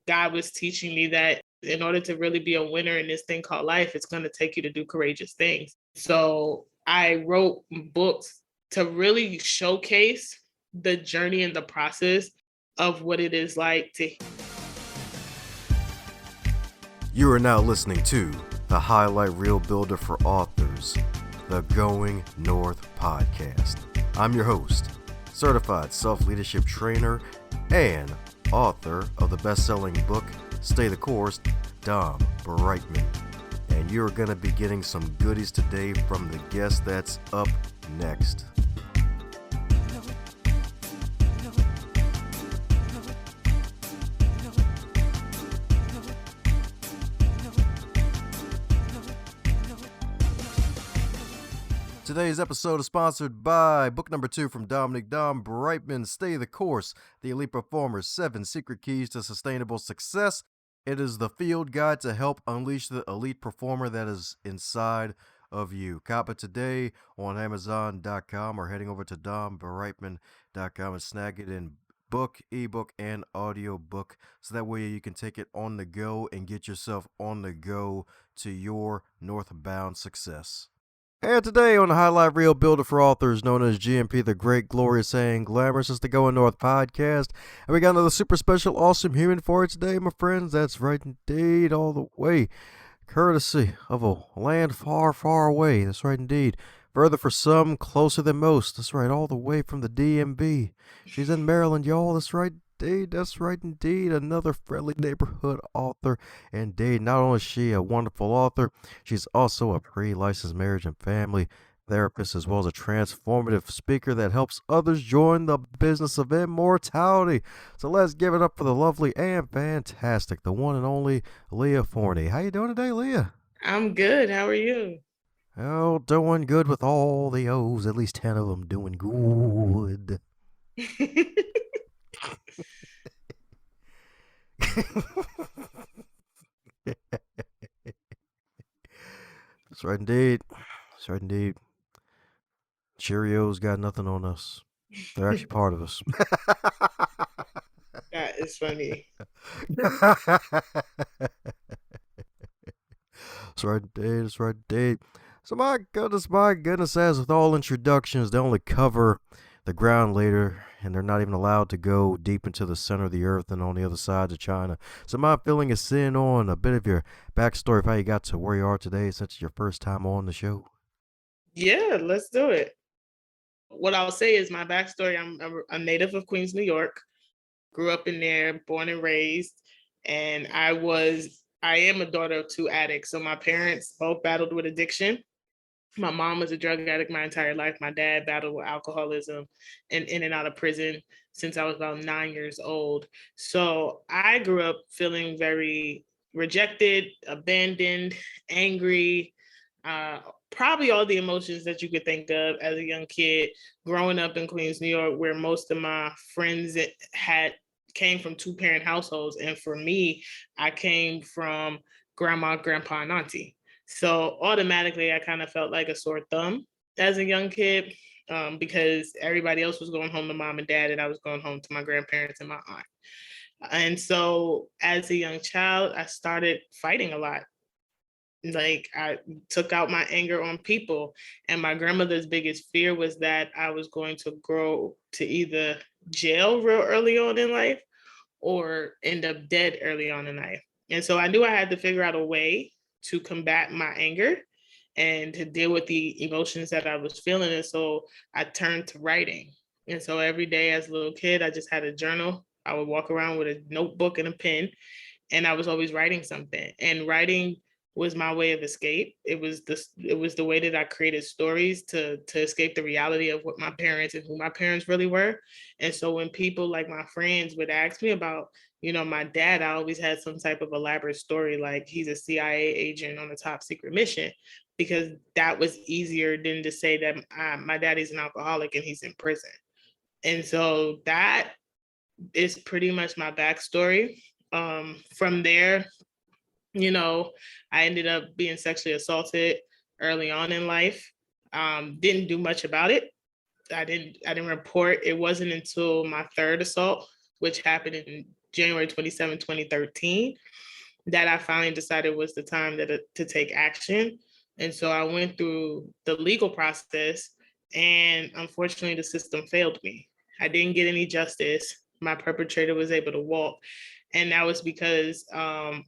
God was teaching me that in order to really be a winner in this thing called life, it's going to take you to do courageous things. So I wrote books to really showcase the journey and the process of what it is like to. You are now listening to the Highlight Reel Builder for Authors, the Going North podcast. I'm your host, certified self-leadership trainer and author of the best-selling book, Stay the Course, DomBrightmon. And you're going to be getting some goodies today from the guest that's up next. Today's episode is sponsored by book number 2 from DomBrightmon, Stay the Course, The Elite Performer's 7 Secret Keys to Sustainable Success. It is the field guide to help unleash the elite performer that is inside of you. Cop it today on Amazon.com or heading over to DomBrightmon.com and snag it in book, ebook, and audiobook, so that way you can take it on the go and get yourself on the go to your northbound success. And today on the Highlight Reel Builder for Authors, known as GMP, the Great, Glorious, and Glamorous, is the Going North podcast. And we got another super special, awesome human for you today, my friends. That's right indeed, all the way courtesy of a land far, far away. That's right indeed. Further for some, closer than most. That's right, all the way from the DMV. She's in Maryland, y'all. That's right indeed. That's right indeed. Another friendly neighborhood author. Indeed, not only is she a wonderful author, she's also a pre-licensed marriage and family therapist, as well as a transformative speaker that helps others join the business of immortality. So let's give it up for the lovely and fantastic, the one and only Leah Forney. How you doing today, Leah? I'm good. How are you? Oh, doing good with all the O's, at least 10 of them doing good. That's right indeed. That's right indeed. Cheerios got nothing on us. They're actually part of us. That is funny. That's right indeed. That's right indeed. So my goodness, as with all introductions, they only cover the ground later, and they're not even allowed to go deep into the center of the earth and on the other side of China. So my feeling is in on a bit of your backstory of how you got to where you are today, since it's your first time on the show. Yeah, let's do it. What I'll say is my backstory. I'm a native of Queens, New York. Grew up in there, born and raised. And I am a daughter of 2 addicts. So my parents both battled with addiction. My mom was a drug addict my entire life. My dad battled with alcoholism and in and out of prison since I was about 9 years old. So I grew up feeling very rejected, abandoned, angry, probably all the emotions that you could think of as a young kid growing up in Queens, New York, where most of my friends came from 2-parent households. And for me, I came from grandma, grandpa, and auntie. So automatically, I kind of felt like a sore thumb as a young kid, because everybody else was going home to mom and dad, and I was going home to my grandparents and my aunt. And so as a young child, I started fighting a lot. Like, I took out my anger on people, and my grandmother's biggest fear was that I was going to grow to either jail real early on in life or end up dead early on in life. And so I knew I had to figure out a way to combat my anger and to deal with the emotions that I was feeling. And so I turned to writing. And so every day as a little kid, I just had a journal. I would walk around with a notebook and a pen, and I was always writing something. And writing was my way of escape. It was the way that I created stories to escape the reality of what my parents and who my parents really were. And so when people like my friends would ask me about, my dad, I always had some type of elaborate story, like he's a CIA agent on a top secret mission, because that was easier than to say that my daddy's an alcoholic and he's in prison. And so that is pretty much my backstory. From there, I ended up being sexually assaulted early on in life. Didn't do much about it. I didn't report. It wasn't until my 3rd assault, which happened in January 27, 2013, that I finally decided was the time to take action. And so I went through the legal process, and unfortunately, the system failed me. I didn't get any justice. My perpetrator was able to walk. And that was because,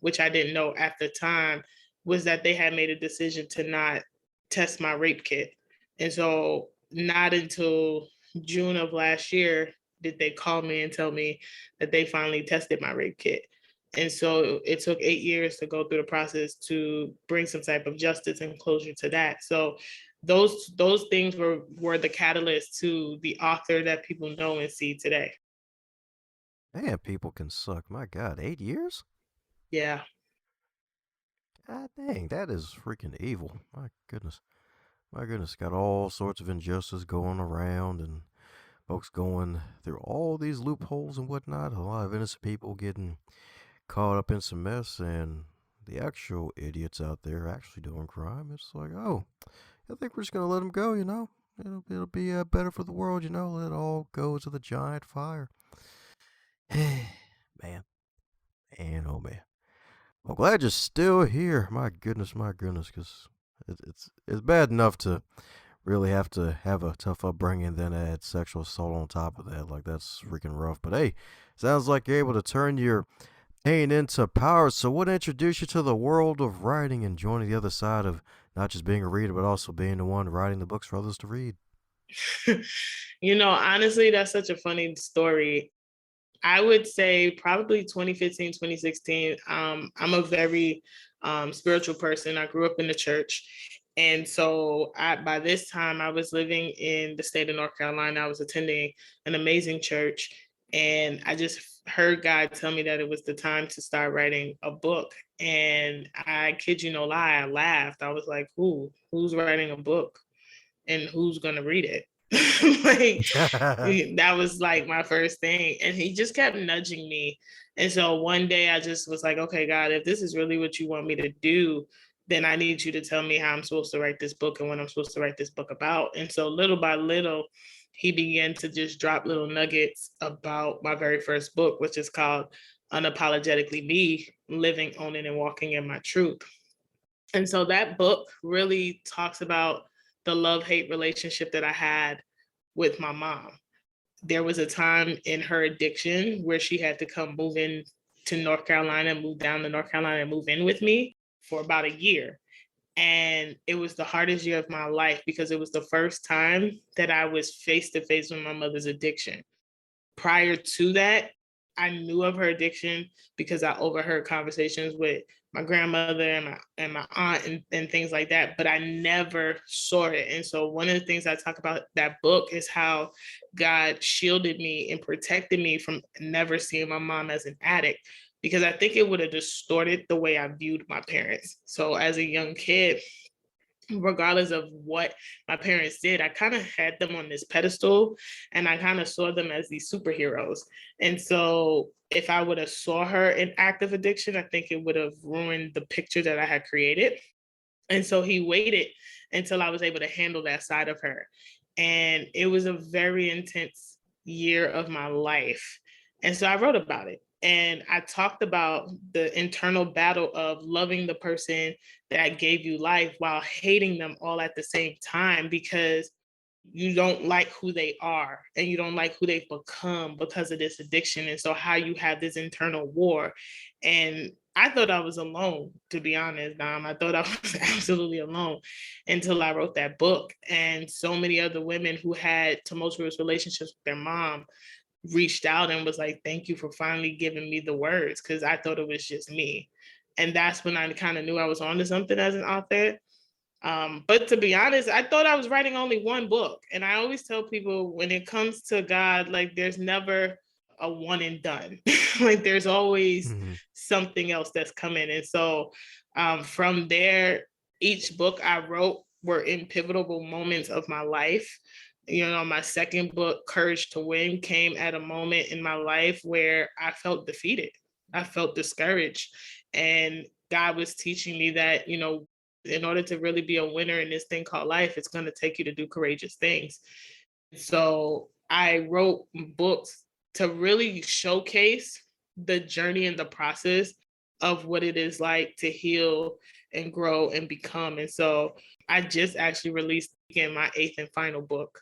which I didn't know at the time, was that they had made a decision to not test my rape kit. And so, not until June of last year did they call me and tell me that they finally tested my rape kit. And so it took 8 years to go through the process to bring some type of justice and closure to that. So those things were the catalyst to the author that people know and see today. Man, people can suck. My God, 8 years? Yeah. God dang, that is freaking evil. My goodness. My goodness, got all sorts of injustice going around and folks going through all these loopholes and whatnot. A lot of innocent people getting caught up in some mess, and the actual idiots out there actually doing crime. It's like, oh, I think we're just gonna let them go. It'll be better for the world. Let it all go to the giant fire. Man, man, oh man. I'm glad you're still here. My goodness, because it's bad enough to really have to have a tough upbringing, then add sexual assault on top of that. Like, that's freaking rough. But hey, sounds like you're able to turn your pain into power. So, what introduced you to the world of writing and joining the other side of not just being a reader, but also being the one writing the books for others to read? Honestly, that's such a funny story. I would say probably 2015, 2016. I'm a very spiritual person. I grew up in the church. And so by this time, I was living in the state of North Carolina. I was attending an amazing church. And I just heard God tell me that it was the time to start writing a book. And I kid you no lie, I laughed. I was like, who's writing a book? And who's going to read it? Like, that was like my first thing. And he just kept nudging me. And so one day I just was like, okay, God, if this is really what you want me to do, then I need you to tell me how I'm supposed to write this book and what I'm supposed to write this book about. And so little by little, he began to just drop little nuggets about my very first book, which is called Unapologetically Me, Living, Owning, and Walking in My Truth. And so that book really talks about the love-hate relationship that I had with my mom. There was a time in her addiction where she had to come move in to North Carolina, move down to North Carolina and move in with me for about a year. And it was the hardest year of my life because it was the first time that I was face to face with my mother's addiction. Prior to that, I knew of her addiction because I overheard conversations with my grandmother and my aunt and things like that, but I never saw it. And so one of the things I talk about that book is how God shielded me and protected me from never seeing my mom as an addict, because I think it would have distorted the way I viewed my parents. So as a young kid, regardless of what my parents did, I kind of had them on this pedestal and I kind of saw them as these superheroes. And so if I would have saw her in active addiction, I think it would have ruined the picture that I had created. And so he waited until I was able to handle that side of her. And it was a very intense year of my life. And so I wrote about it. And I talked about the internal battle of loving the person that gave you life while hating them all at the same time, because you don't like who they are and you don't like who they've become because of this addiction. And so how you have this internal war. And I thought I was alone, to be honest, Dom. I thought I was absolutely alone until I wrote that book. And so many other women who had tumultuous relationships with their mom reached out and was like, thank you for finally giving me the words, because I thought it was just me. And that's when I kind of knew I was onto something as an author. But to be honest, I thought I was writing only one book. And I always tell people, when it comes to God, like, there's never a one and done. Like, there's always Mhm. something else that's coming. And so from there, each book I wrote were in pivotal moments of my life. My second book, Courage to Win, came at a moment in my life where I felt defeated. I felt discouraged. And God was teaching me that, in order to really be a winner in this thing called life, it's going to take you to do courageous things. So I wrote books to really showcase the journey and the process of what it is like to heal and grow and become. And so I just actually released again my eighth and final book,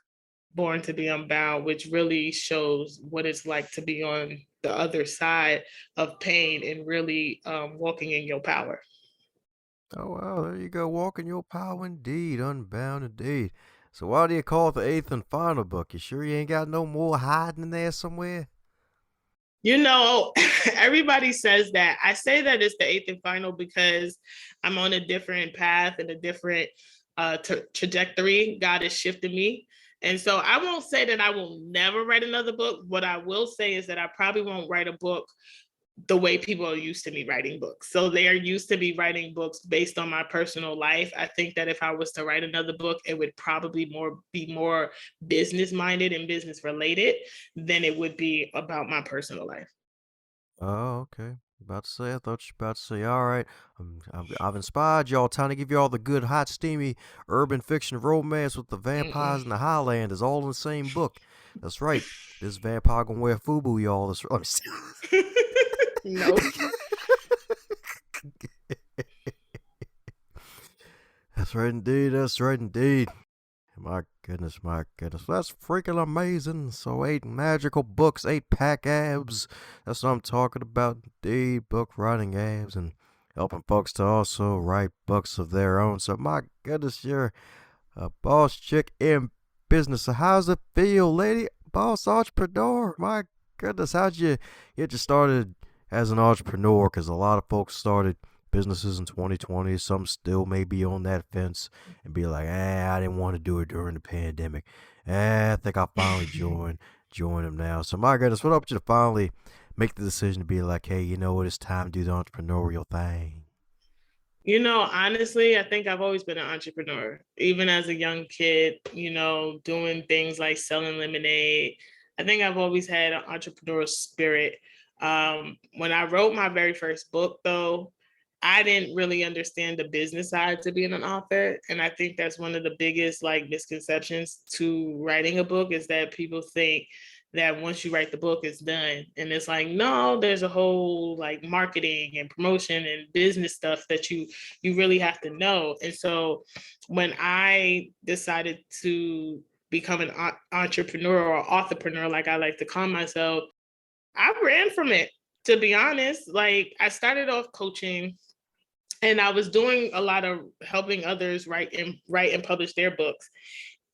Born to Be Unbound, which really shows what it's like to be on the other side of pain and really walking in your power. Oh, wow, there you go. Walking your power indeed, unbound indeed. So why do you call it the eighth and final book? You sure you ain't got no more hiding in there somewhere? You know, everybody says that. I say that it's the eighth and final because I'm on a different path and a different trajectory. God has shifted me. And so I won't say that I will never write another book. What I will say is that I probably won't write a book the way people are used to me writing books. So they are used to me writing books based on my personal life. I think that if I was to write another book, it would probably be more business minded and business related than it would be about my personal life. Oh, okay. About to say, I thought you were about to say, all right, I've inspired y'all. Time to give you all the good, hot, steamy urban fiction romance with the Mm-mm. vampires and the Highlanders all in the same book. That's right. This vampire gonna wear FUBU, y'all. That's right. Nope. That's right indeed. That's right indeed. My goodness, my goodness. That's freaking amazing. So, eight magical books, eight pack abs. That's what I'm talking about. Indeed, book writing abs and helping folks to also write books of their own. So, my goodness, you're a boss chick in business. So, how's it feel, lady? Boss entrepreneur. My goodness, how'd you get you started as an entrepreneur? Because a lot of folks started businesses in 2020. Some still may be on that fence and be like, I didn't want to do it during the pandemic. I think I finally join them now. So, my goodness, what up you to finally make the decision to be like, hey, you know what? It's time to do the entrepreneurial thing. You know, honestly, I think I've always been an entrepreneur. Even as a young kid, doing things like selling lemonade. I think I've always had an entrepreneurial spirit. When I wrote my very first book, though, I didn't really understand the business side to being an author. And I think that's one of the biggest like misconceptions to writing a book is that people think that once you write the book, it's done. And it's like, no, there's a whole like marketing and promotion and business stuff that you really have to know. And so when I decided to become an entrepreneur or authorpreneur, like I like to call myself, I ran from it. To be honest, like I started off coaching and I was doing a lot of helping others write and publish their books.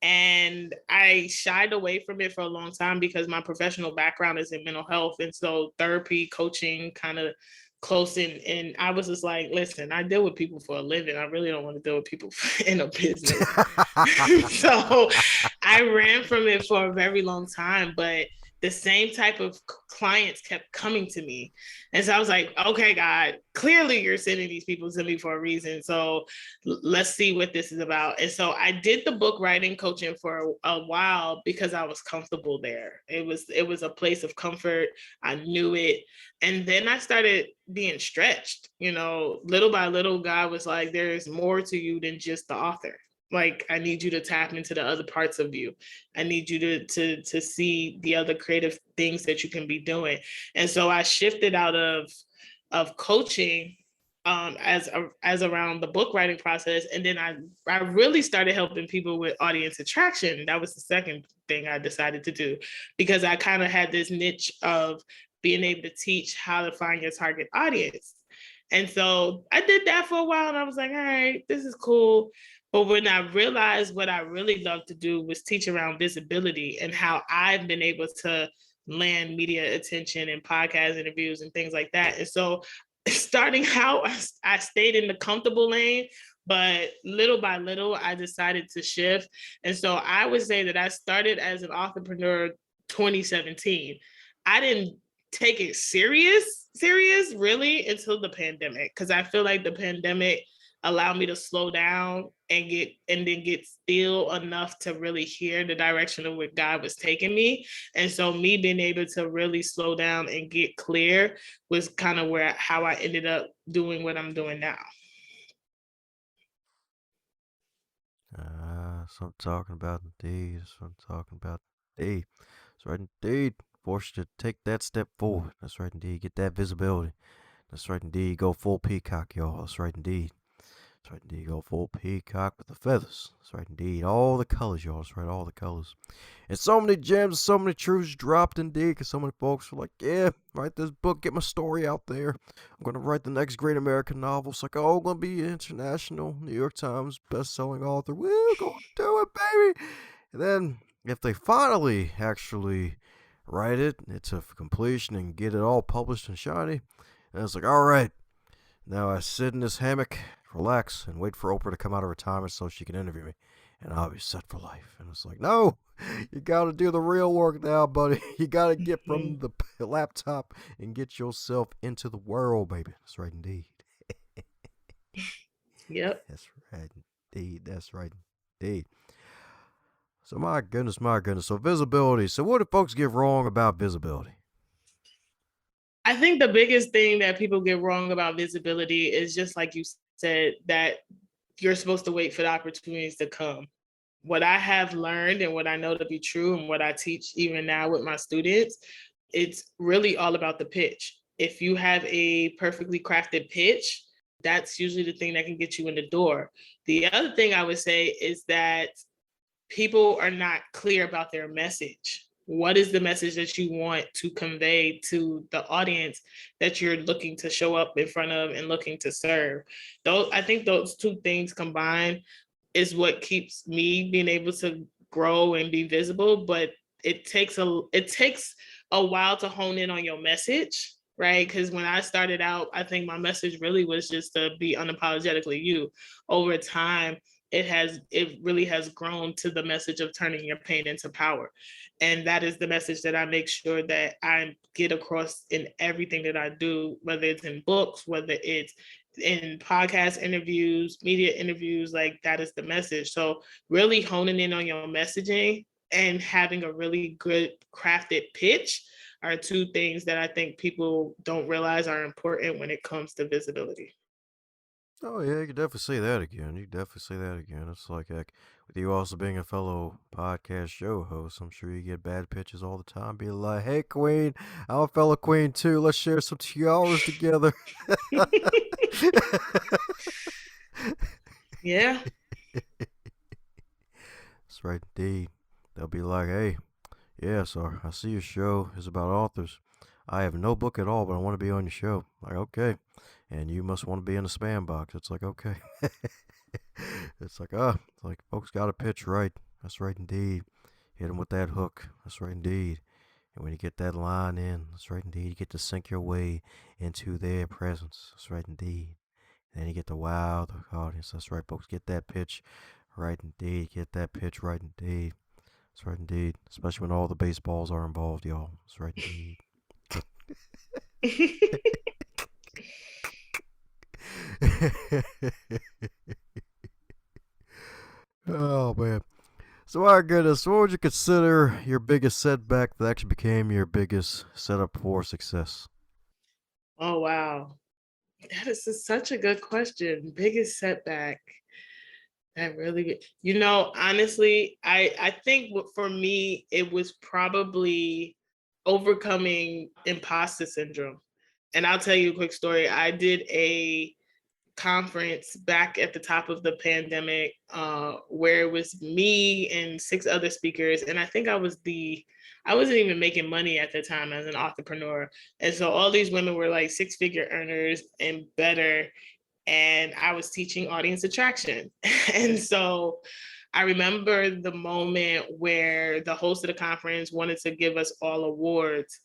And I shied away from it for a long time because my professional background is in mental health. And so therapy, coaching kind of close in. And I was just like, listen, I deal with people for a living. I really don't want to deal with people in a business. So I ran from it for a very long time, but the same type of clients kept coming to me. And so I was like, okay, God, clearly you're sending these people to me for a reason. So let's see what this is about. And so I did the book writing coaching for a while because I was comfortable there. It was a place of comfort. I knew it. And then I started being stretched, little by little, God was like, there's more to you than just the author. Like I need you to tap into the other parts of you. I need you to see the other creative things that you can be doing. And so I shifted out of coaching as around the book writing process, and then I really started helping people with audience attraction. That was the second thing I decided to do because I kind of had this niche of being able to teach how to find your target audience. And so I did that for a while and I was like, all right, this is cool. But when I realized what I really loved to do was teach around visibility and how I've been able to land media attention and podcast interviews and things like that. And so starting out, I stayed in the comfortable lane, but little by little, I decided to shift. And so I would say that I started as an entrepreneur 2017. I didn't take it serious really until the pandemic because I feel like the pandemic allowed me to slow down and then get still enough to really hear the direction of where God was taking me. And so me being able to really slow down and get clear was kind of where how I ended up doing what I'm doing now. That's what I'm talking about indeed. That's what I'm talking about indeed. That's right indeed. force you to take that step forward. That's right, indeed. Get that visibility. That's right, indeed. Go full peacock, y'all. That's right, indeed. That's right, indeed. Go full peacock with the feathers. That's right, indeed. All the colors, y'all. That's right, all the colors. And so many gems, so many truths dropped indeed, because so many folks were like, yeah, write this book, get my story out there. I'm going to write the next great American novel. It's like, oh, I'm going to be an international New York Times best-selling author. We're going to do it, baby. And then if they finally actually write it to completion and get it all published and shiny, and it's like, all right, now I sit in this hammock, relax, and wait for Oprah to come out of retirement so she can interview me. And I'll be set for life. And it's like, no, you got to do the real work now, buddy. You got to get from the laptop and get yourself into the world, baby. That's right, indeed. Yep. That's right, indeed. That's right, indeed. So my goodness. So visibility. So what do folks get wrong about visibility? I think the biggest thing that people get wrong about visibility is just like you said, that you're supposed to wait for the opportunities to come. What I have learned and what I know to be true and what I teach even now with my students, it's really all about the pitch. If you have a perfectly crafted pitch, that's usually the thing that can get you in the door. The other thing I would say is that people are not clear about their message. What is the message that you want to convey to the audience that you're looking to show up in front of and looking to serve? I think those two things combined is what keeps me being able to grow and be visible. But it takes a while to hone in on your message, right? Because when I started out, I think my message really was just to be unapologetically you. Over time, it really has grown to the message of turning your pain into power. And that is the message that I make sure that I get across in everything that I do, whether it's in books, whether it's in podcast interviews, media interviews, like that is the message. So really honing in on your messaging and having a really good crafted pitch are two things that I think people don't realize are important when it comes to visibility. Oh yeah, you can definitely say that again. It's like heck, with you also being a fellow podcast show host, I'm sure you get bad pitches all the time. Be like, "Hey, Queen, I'm a fellow Queen too. Let's share some tiaras together." Yeah. That's right, indeed. They'll be like, "Hey, yeah, so I see your show is about authors. I have no book at all, but I want to be on your show." Like, okay. And you must want to be in the spam box. It's like, okay. It's like folks got to pitch right. That's right, indeed. Hit them with that hook. That's right, indeed. And when you get that line in, that's right, indeed. You get to sink your way into their presence. That's right, indeed. And then you get to wow the audience. That's right, folks. Get that pitch right, indeed. Get that pitch right, indeed. That's right, indeed. Especially when all the baseballs are involved, y'all. That's right, indeed. Oh man. So my goodness, what would you consider your biggest setback that actually became your biggest setup for success? Oh, wow. That is such a good question. Biggest setback. That really, honestly, I think for me, it was probably overcoming imposter syndrome. And I'll tell you a quick story. I did a conference back at the top of the pandemic where it was me and six other speakers. And I think I wasn't even making money at the time as an entrepreneur. And so all these women were like six-figure earners and better, and I was teaching audience attraction. And so I remember the moment where the host of the conference wanted to give us all awards.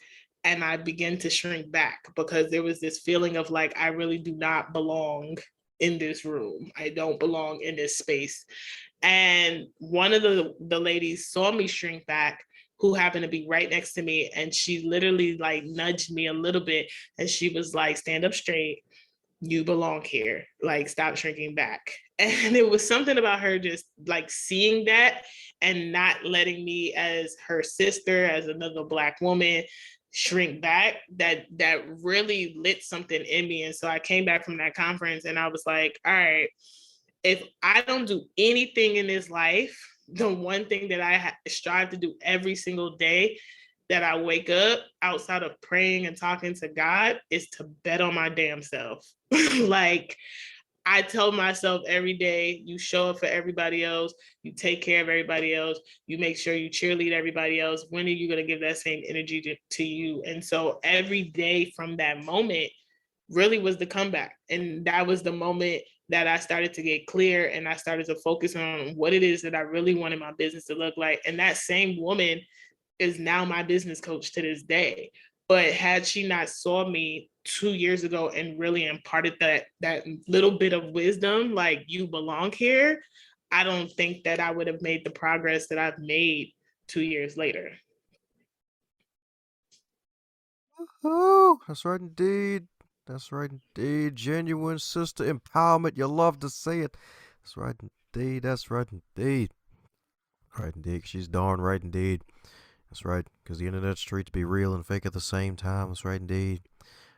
And I began to shrink back because there was this feeling of like, I really do not belong in this room. I don't belong in this space. And one of the ladies saw me shrink back, who happened to be right next to me. And she literally like nudged me a little bit. And she was like, stand up straight, you belong here, like stop shrinking back. And it was something about her just like seeing that and not letting me as her sister, as another Black woman, shrink back, that really lit something in me. And so I came back from that conference and I was like, all right, if I don't do anything in this life, the one thing that I strive to do every single day that I wake up outside of praying and talking to God is to bet on my damn self. Like, I tell myself every day, you show up for everybody else, you take care of everybody else, you make sure you cheerlead everybody else. When are you going to give that same energy to you? And so every day from that moment really was the comeback. And that was the moment that I started to get clear and I started to focus on what it is that I really wanted my business to look like. And that same woman is now my business coach to this day. But had she not saw me 2 years ago and really imparted that little bit of wisdom, like, you belong here, I don't think that I would have made the progress that I've made 2 years later. Oh, that's right indeed. That's right indeed. Genuine sister empowerment. You love to say it. That's right indeed. That's right indeed. Right indeed. She's darn right indeed. That's right. Because the internet streets be real and fake at the same time. That's right indeed.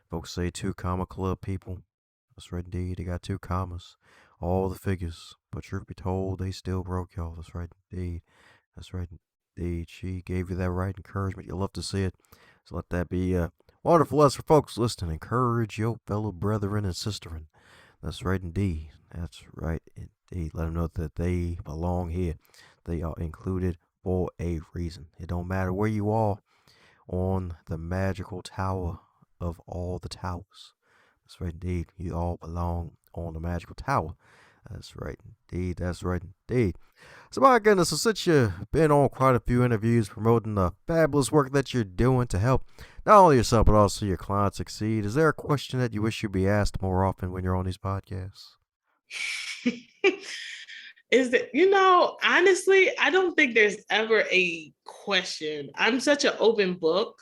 Folks say 2 comma club people. That's right indeed. They got 2 commas. All the figures. But truth be told, they still broke y'all. That's right indeed. That's right indeed. She gave you that right encouragement. You love to see it. So let that be a wonderful lesson for folks listening. Encourage your fellow brethren and sisterin. That's right indeed. That's right indeed. Let them know that they belong here. They are included for a reason. It don't matter where you are on the magical tower of all the towers. That's right indeed. You all belong on the magical tower. That's right indeed. That's right indeed. So my goodness, so since you've been on quite a few interviews promoting the fabulous work that you're doing to help not only yourself but also your clients succeed, is there a question that you wish you'd be asked more often when you're on these podcasts? Is that, honestly, I don't think there's ever a question. I'm such an open book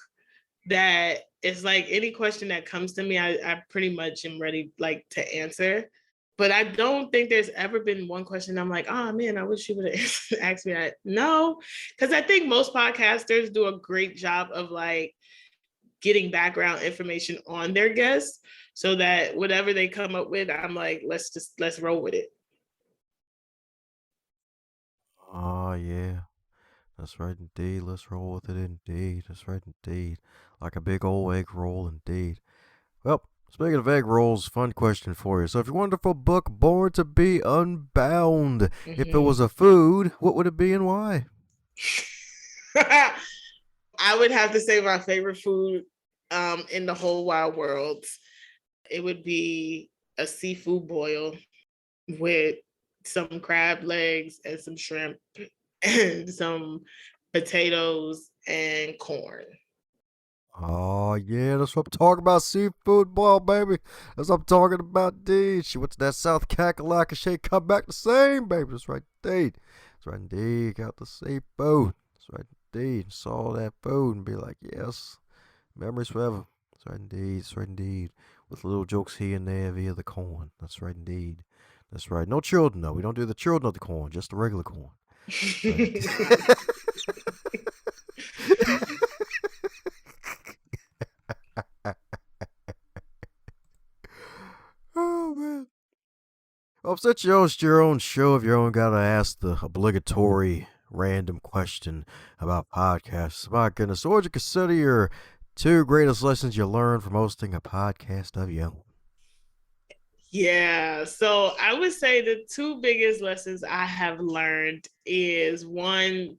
that it's like any question that comes to me, I pretty much am ready, like, to answer. But I don't think there's ever been one question I'm like, oh man, I wish you would have asked me that. No, because I think most podcasters do a great job of, like, getting background information on their guests so that whatever they come up with, I'm like, let's roll with it. Oh, yeah. That's right indeed. Let's roll with it indeed. That's right indeed. Like a big old egg roll indeed. Well, speaking of egg rolls, fun question for you. So, if your wonderful book, Born to Be Unbound, if it was a food, what would it be and why? I would have to say my favorite food in the whole wide world. It would be a seafood boil with some crab legs and some shrimp and some potatoes and corn. Oh, yeah, that's what I'm talking about. Seafood boil, baby. That's what I'm talking about, dude. She went to that South Kakalaka. She come back the same, baby. That's right, indeed. That's right, indeed. Got the seafood. That's right, indeed. Saw that food and be like, yes, memories forever. That's right, indeed. That's right, indeed. With little jokes here and there via the corn. That's right, indeed. That's right. No children, though. We don't do the children of the corn, just the regular corn. That's right. Oh, man. Well, since you host your own show of your own, gotta ask the obligatory random question about podcasts. My goodness, what would you consider your 2 greatest lessons you learned from hosting a podcast of your own? Yeah, so I would say the two biggest lessons I have learned is, one,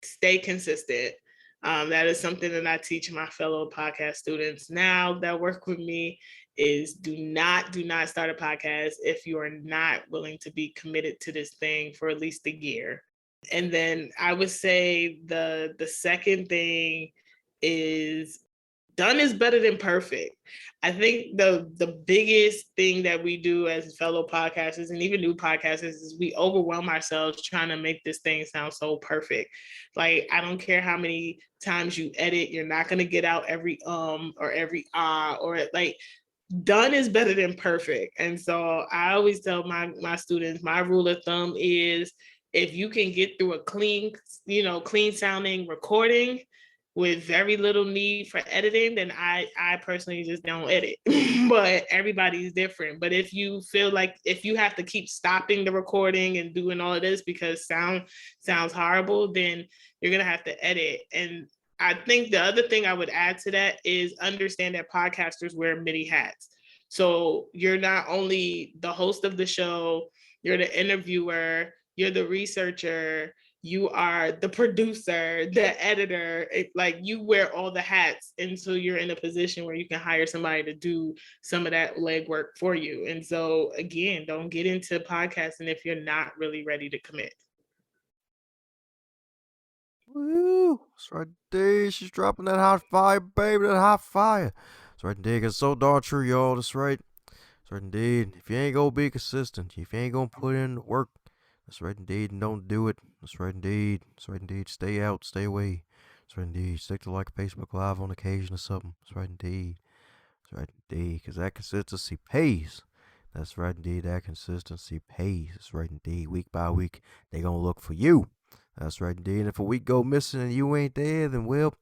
stay consistent. That is something that I teach my fellow podcast students now that work with me, is do not start a podcast if you are not willing to be committed to this thing for at least a year. And then I would say the second thing is, done is better than perfect. I think the biggest thing that we do as fellow podcasters and even new podcasters is we overwhelm ourselves trying to make this thing sound so perfect. Like, I don't care how many times you edit, you're not gonna get out every or every ah, or, like, done is better than perfect. And so I always tell my students, my rule of thumb is, if you can get through a clean sounding recording with very little need for editing, then I personally just don't edit. But everybody's different. But if you feel like, if you have to keep stopping the recording and doing all of this because sound sounds horrible, then you're gonna have to edit. And I think the other thing I would add to that is understand that podcasters wear many hats. So you're not only the host of the show, you're the interviewer, you're the researcher, you are the producer, the editor. Like you wear all the hats until you're in a position where you can hire somebody to do some of that legwork for you. And so again, don't get into podcasting if you're not really ready to commit. Woo! That's right there. She's dropping that hot fire, baby. That hot fire. That's right indeed. It's so darn true, y'all. That's right. That's right indeed. If you ain't gonna be consistent, if you ain't gonna put in the work, that's right indeed, and don't do it. That's right indeed. That's right indeed. Stay out, stay away. That's right indeed. Stick to like Facebook Live on occasion or something. That's right indeed. That's right indeed. Because that consistency pays. That's right indeed. That consistency pays. That's right indeed. Week by week, they gonna look for you. That's right indeed. And if a week go missing and you ain't there, then well,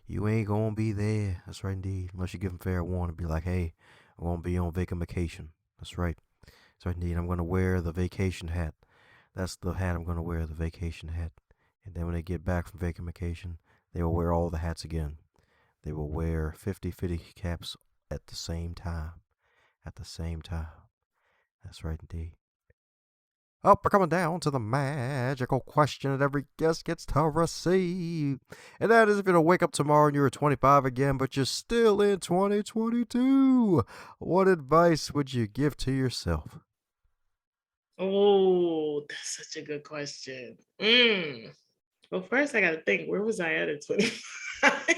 you ain't gonna be there. That's right indeed. Unless you give them fair warning, be like, hey, I'm gonna be on vacation. That's right. That's right indeed. I'm gonna wear the vacation hat. That's the hat I'm gonna wear, the vacation hat. And then when they get back from vacation, they will wear all the hats again. They will wear 50-50 caps at the same time. At the same time. That's right indeed. Up, we're coming down to the magical question that every guest gets to receive. And that is, if you're to wake up tomorrow and you're 25 again, but you're still in 2022, what advice would you give to yourself? Oh, that's such a good question. Well, first I got to think, where was I at 25?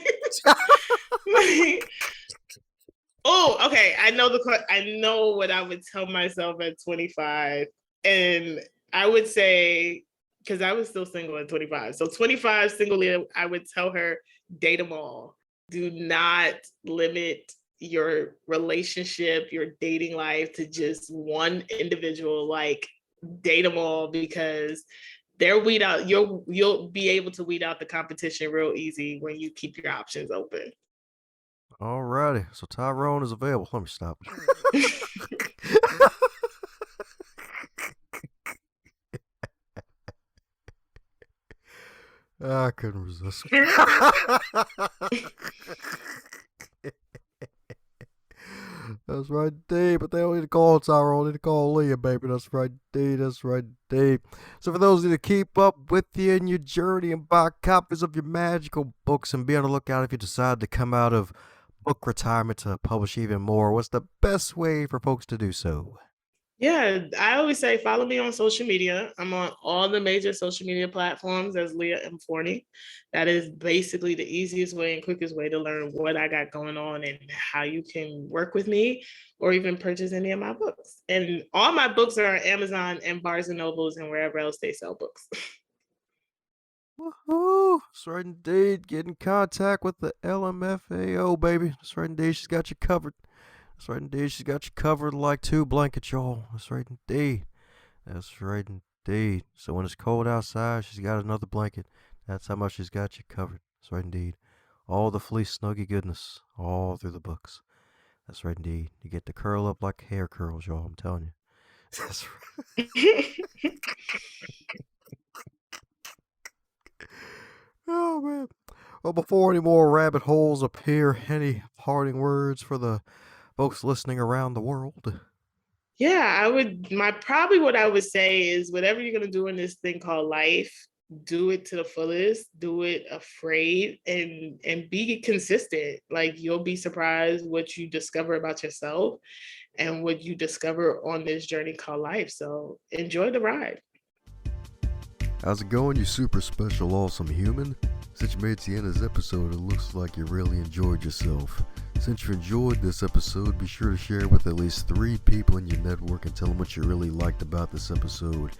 Oh, okay. I know what I would tell myself at 25. And I would say, because I was still single at 25. So 25 single Leah, I would tell her, date them all. Do not limit your relationship, your dating life to just one individual. Like, date them all, because they're weed out. You'll be able to weed out the competition real easy when you keep your options open. Alrighty, so Tyrone is available. Let me stop. I couldn't resist. That's right, Dave. But they don't need to call Tyrone. They need to call Leah, baby. That's right, Dave. That's right, Dave. So for those of you to keep up with you in your journey and buy copies of your magical books and be on the lookout if you decide to come out of book retirement to publish even more, what's the best way for folks to do so? Yeah, I always say follow me on social media. I'm on all the major social media platforms as Leah Forney. That is basically the easiest way and quickest way to learn what I got going on and how you can work with me or even purchase any of my books. And all my books are on Amazon and Barnes and Nobles and wherever else they sell books. Woohoo! That's right indeed. Get in contact with the LMFAO, baby. That's right indeed. She's got you covered. That's right indeed. She's got you covered like two blankets, y'all. That's right indeed. That's right indeed. So when it's cold outside, she's got another blanket. That's how much she's got you covered. That's right indeed. All the fleece snuggy goodness all through the books. That's right indeed. You get to curl up like hair curls, y'all. I'm telling you. That's right. Oh, man. Well, before any more rabbit holes appear, any parting words for the folks listening around the world? Yeah, probably what I would say is whatever you're going to do in this thing called life, do it to the fullest, do it afraid, and be consistent. Like, you'll be surprised what you discover about yourself and what you discover on this journey called life. So enjoy the ride. How's it going, you super special, awesome human? Since you made it to the end of this episode, it looks like you really enjoyed yourself. Since you enjoyed this episode, be sure to share it with at least 3 people in your network and tell them what you really liked about this episode.